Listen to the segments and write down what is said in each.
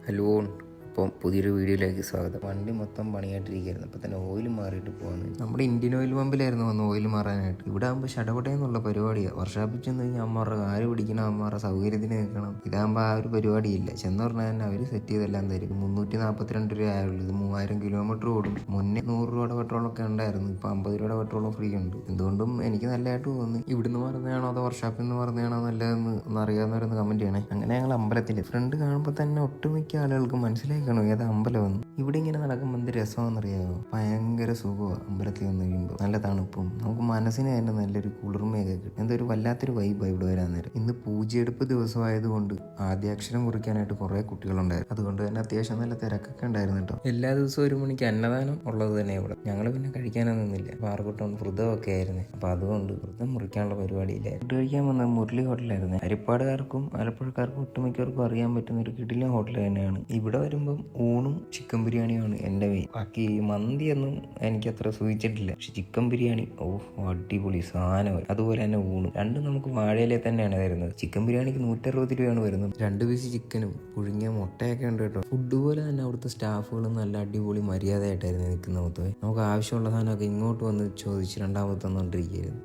Hello, അപ്പം പുതിയൊരു വീഡിയോയിലേക്ക് സ്വാഗതം. വണ്ടി മൊത്തം പണിയായിട്ടിരിക്കുകയായിരുന്നു. അപ്പം തന്നെ ഓയിൽ മാറിയിട്ട് പോകുന്നത്. നമ്മുടെ ഇന്ത്യൻ ഓയിൽ പമ്പിലായിരുന്നു വന്ന് ഓയിൽ മാറാനായിട്ട്. ഇവിടെ ആകുമ്പോൾ ഷടപടയെന്നുള്ള പരിപാടിയാണ്. വർഷാപ്പിൽ ചെന്ന് കഴിഞ്ഞാൽ അമ്മമാരുടെ കാല് പിടിക്കണം, അമ്മമാരുടെ സൗകര്യത്തിന് നിൽക്കണം. ഇതാകുമ്പോൾ ആ ഒരു പരിപാടിയില്ല. ചെന്ന് പറഞ്ഞാൽ തന്നെ അവർ സെറ്റ് ചെയ്തെല്ലാം തരും. 342 രൂപ ആയുള്ളൂ. ഇത് 3000 കിലോമീറ്റർ ഓടും. മുന്നേ 100 രൂപയുടെ പെട്രോളൊക്കെ ഉണ്ടായിരുന്നു. ഇപ്പം 50 രൂപയുടെ പെട്രോളും ഫ്രീ ഉണ്ട്. എന്തുകൊണ്ടും എനിക്ക് നല്ലതായിട്ട് തോന്നി. ഇവിടുന്ന് പറഞ്ഞതാണോ അതോ വർഷാപ്പിൽ നിന്ന് പറഞ്ഞതാണോ നല്ലതെന്ന് അറിയാവുന്നവരൊന്ന് കമൻറ്റ് ചെയ്യണേ. അങ്ങനെ ഞങ്ങൾ അമ്പലത്തിൽ ഫ്രണ്ട് കാണുമ്പോൾ തന്നെ ഒട്ടുമിക്ക ആളുകൾക്ക് മനസ്സിലാക്കണം ഏതാ അമ്പലമെന്ന്. ഇവിടെ ഇങ്ങനെ നടക്കുമ്പോൾ എന്ത് രസമാണെന്നറിയാമോ? ഭയങ്കര സുഖമാണ് അമ്പലത്തിൽ വന്ന് കഴിയുമ്പോൾ. നല്ല തണുപ്പും നമുക്ക് മനസ്സിന് തന്നെ നല്ലൊരു കുളിർമയൊക്കെ കിട്ടും. എന്തൊരു വല്ലാത്തൊരു വൈബാണ് ഇവിടെ വരാൻ നേരം. ഇന്ന് പൂജയെടുപ്പ് ദിവസമായതുകൊണ്ട് ആദ്യാക്ഷരം കുറിക്കാനായിട്ട് കുറേ കുട്ടികളുണ്ടായിരുന്നു. അതുകൊണ്ട് തന്നെ അത്യാവശ്യം നല്ല തിരക്കൊക്കെ ഉണ്ടായിരുന്നു കേട്ടോ. എല്ലാ ദിവസവും 1 മണിക്ക് അന്നദാനം ഉള്ളത് തന്നെ ഇവിടെ. ഞങ്ങൾ പിന്നെ കഴിക്കാനൊന്നുമില്ല. പാർക്കുട്ടം വ്രതമൊക്കെ ആയിരുന്നു. അപ്പോൾ അതുകൊണ്ട് വ്രതം മുറിക്കാനുള്ള പരിപാടിയില്ലായിരുന്നു. ഫുഡ് കഴിക്കാൻ വന്ന മുരളി ഹോട്ടലായിരുന്നു. ഹരിപ്പാടുകാർക്കും ആലപ്പുഴക്കാർക്കും ഒട്ടുമിക്കവർക്കും അറിയാൻ പറ്റുന്ന ഒരു കിടിലൻ ഹോട്ടൽ തന്നെയാണ്. ഇവിടെ വരുമ്പം ഊണും ചിക്കൻ ബിരിയാണിയാണ് എൻ്റെ മെയിൻ. ബാക്കി മന്തിയൊന്നും എനിക്കത്ര സൂചിച്ചിട്ടില്ല. പക്ഷെ ചിക്കൻ ബിരിയാണി അടിപൊളി സാധനമായി. അതുപോലെ തന്നെ ഊണും രണ്ടും നമുക്ക് വാഴയിലെ തന്നെയാണ് തരുന്നത്. ചിക്കൻ ബിരിയാണിക്ക് 160 രൂപയാണ് വരുന്നത്. 2 പീസ് ചിക്കനും പുഴുങ്ങിയ മുട്ടയൊക്കെ ഉണ്ട് കേട്ടോ. ഫുഡ് പോലെ തന്നെ അവിടുത്തെ സ്റ്റാഫുകളും നല്ല അടിപൊളി മര്യാദയായിട്ടായിരുന്നു നിൽക്കുന്ന മൊത്തമേ. നമുക്ക് ആവശ്യമുള്ള സാധനമൊക്കെ ഇങ്ങോട്ട് വന്ന് ചോദിച്ച് രണ്ടാമത് തന്നുകൊണ്ടിരിക്കുകയായിരുന്നു.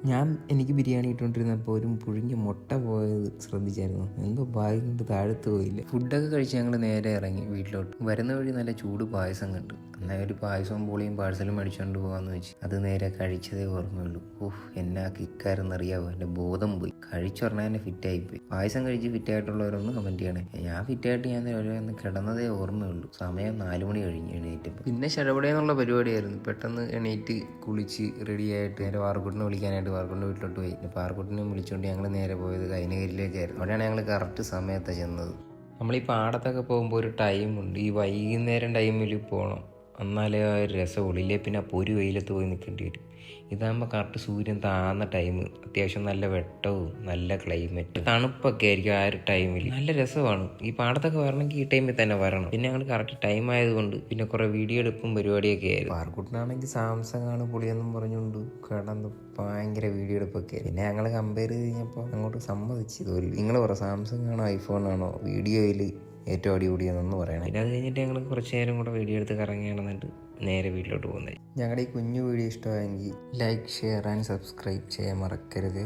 എനിക്ക് ബിരിയാണി ഇട്ടുകൊണ്ടിരുന്നപ്പോൾ ഒരു പുഴുങ്ങിയ മുട്ട പോയത് ശ്രദ്ധിച്ചായിരുന്നു. എന്തോ ഭാഗ്യം കൊണ്ട് താഴത്ത് പോയില്ല. ഫുഡൊക്കെ കഴിച്ച് ഞങ്ങൾ നേരെ ഇറങ്ങി വീട്ടിലോട്ട്. വരുന്ന വഴി നല്ല ചൂട് പായസം കണ്ടു. എന്നാൽ ഒരു പായസവും പൊളിയും പാഴ്സലും മേടിച്ചുകൊണ്ട് പോകാമെന്ന് വെച്ച് അത് നേരെ കഴിച്ചതേ ഓർമ്മയുള്ളൂ. എന്നാ കിക്കാരെന്നറിയാവോ? എൻ്റെ ബോധം പോയി. കഴിച്ചുറഞ്ഞാൽ തന്നെ ഫിറ്റായിപ്പോയി. പായസം കഴിച്ച് ഫിറ്റായിട്ടുള്ളവരൊന്ന് കമൻറ്റ് ചെയ്യണേ. ഞാൻ ഫിറ്റായിട്ട് ഞാൻ ഒന്ന് കിടന്നതേ ഓർമ്മയുള്ളൂ. സമയം 4 മണി കഴിഞ്ഞ് എണീറ്റപ്പോൾ. പിന്നെ ഷടപടയെന്നുള്ള പരിപാടിയായിരുന്നു. പെട്ടെന്ന് എണീറ്റ് കുളിച്ച് റെഡിയായിട്ട് നേരെ വാർക്കുട്ടിനെ വിളിക്കാനായിട്ട് വാർക്കുട്ടിൻ്റെ വീട്ടിലോട്ട് പോയി. പാർക്കുട്ടിനെ വിളിച്ചുകൊണ്ട് ഞങ്ങൾ നേരെ പോയത് കൈനകരിയിലേക്കായിരുന്നു. അവിടെയാണ് ഞങ്ങൾ കറക്റ്റ് സമയത്താണ് ചെന്നത്. നമ്മൾ ഈ പാടത്തൊക്കെ പോകുമ്പോൾ ഒരു ടൈമുണ്ട്. ഈ വൈകുന്നേരം ടൈമിൽ പോകണം, എന്നാലേ ആ ഒരു രസമുള്ളൂ. ഇല്ലേ പിന്നെ അപ്പോൾ ഒരു വെയിലത്ത് പോയി നിൽക്കേണ്ടി വരും. ഇതാകുമ്പോൾ കറക്റ്റ് സൂര്യൻ താന്ന ടൈം, അത്യാവശ്യം നല്ല വെട്ടവും നല്ല ക്ലൈമറ്റ്, തണുപ്പൊക്കെ ആയിരിക്കും ആ ഒരു ടൈമിൽ. നല്ല രസമാണ്. ഈ പാടത്തൊക്കെ വരണമെങ്കിൽ ഈ ടൈമിൽ തന്നെ വരണം. പിന്നെ ഞങ്ങൾ കറക്റ്റ് ടൈം ആയതുകൊണ്ട് പിന്നെ കുറേ വീഡിയോ എടുപ്പും പരിപാടിയൊക്കെ ആയിരുന്നു. പാർക്കുട്ടിനാണെങ്കിൽ സാംസങ് ആണ് പൊളിയെന്നും പറഞ്ഞുകൊണ്ട് കിടന്ന് ഭയങ്കര വീഡിയോ എടുപ്പൊക്കെ. പിന്നെ ഞങ്ങൾ കമ്പയർ കഴിഞ്ഞപ്പോൾ അങ്ങോട്ട് സമ്മതിച്ചു തോന്നി. നിങ്ങൾ പറ, സാംസങ് ആണോ ഐഫോൺ ആണോ വീഡിയോയിൽ ഏറ്റവും അടിപൊളിയെന്നൊന്ന് പറയണം. പിന്നെ അത് കഴിഞ്ഞിട്ട് ഞങ്ങൾ കുറച്ച് നേരം കൂടെ വീഡിയോ എടുത്ത് കറങ്ങിയാണെന്നിട്ട് നേരെ വീട്ടിലോട്ട് പോകുന്നത്. ഞങ്ങളുടെ ഈ കുഞ്ഞു വീഡിയോ ഇഷ്ടമായെങ്കിൽ ലൈക്ക്, ഷെയർ ആൻഡ് സബ്സ്ക്രൈബ് ചെയ്യാൻ മറക്കരുത്.